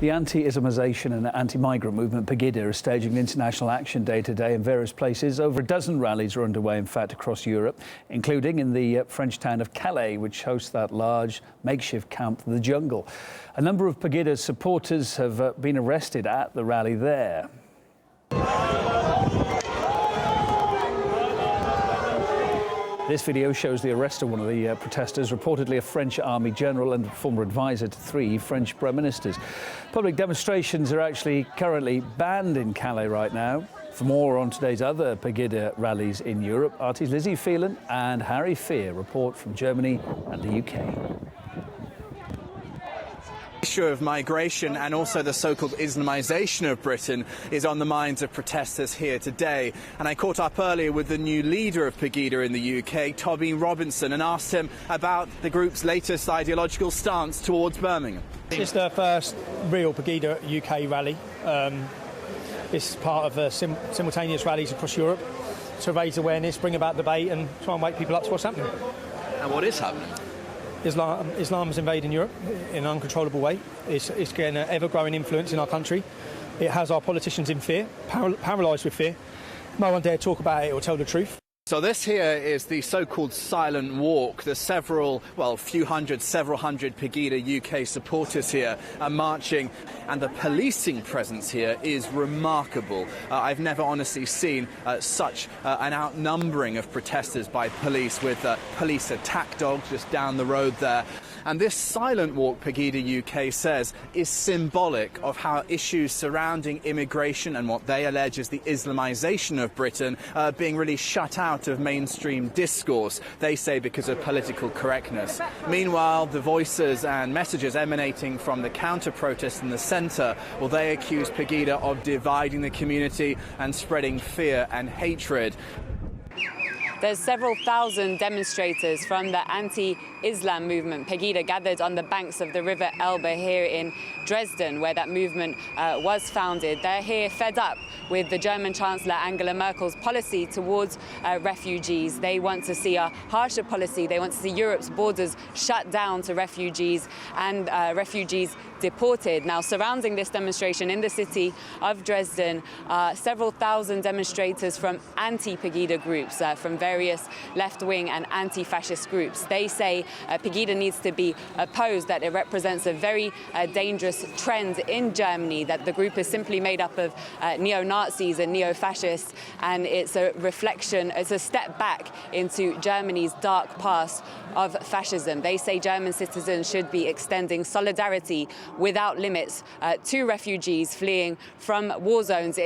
The anti-Islamization and anti-migrant movement Pegida is staging an international action day today in various places. Over a dozen rallies are underway, in fact, across Europe, including in the French town of Calais, which hosts that large makeshift camp, the Jungle. A number of Pegida supporters have been arrested at the rally there. This video shows the arrest of one of the protesters, reportedly a French army general and former advisor to 3 French prime ministers. Public demonstrations are actually currently banned in Calais right now. For more on today's other Pegida rallies in Europe, RT's Lizzie Phelan and Harry Fear report from Germany and the UK. The issue of migration and also the so-called Islamisation of Britain is on the minds of protesters here today. And I caught up earlier with the new leader of Pegida in the UK, Tommy Robinson, and asked him about the group's latest ideological stance towards Birmingham. It's the first real Pegida UK rally. It's part of simultaneous rallies across Europe to raise awareness, bring about debate and try and wake people up to what's happening. And what is happening? Islam is invading Europe in an uncontrollable way. It's getting an ever-growing influence in our country. It has our politicians in fear, paralysed with fear. No one dare talk about it or tell the truth. So this here is the so-called silent walk. There's several hundred Pegida UK supporters here marching, and the policing presence here is remarkable. I've never honestly seen such an outnumbering of protesters by police, with police attack dogs just down the road there. And this silent walk, Pegida UK says, is symbolic of how issues surrounding immigration and what they allege is the Islamisation of Britain being really shut out of mainstream discourse, they say because of political correctness. Meanwhile, the voices and messages emanating from the counter-protests in the centre, well, they accuse Pegida of dividing the community and spreading fear and hatred. There's several thousand demonstrators from the anti-Islam movement Pegida gathered on the banks of the River Elbe here in Dresden, where that movement was founded. They're here fed up with the German Chancellor Angela Merkel's policy towards refugees. They want to see a harsher policy. They want to see Europe's borders shut down to refugees and refugees deported. Now, surrounding this demonstration in the city of Dresden are several thousand demonstrators from anti-Pegida groups, from various left-wing and anti-fascist groups. They say Pegida needs to be opposed, that it represents a very dangerous trend in Germany, that the group is simply made up of neo-Nazis and neo-fascists, and it's a reflection, it's a step back into Germany's dark past of fascism. They say German citizens should be extending solidarity without limits to refugees fleeing from war zones in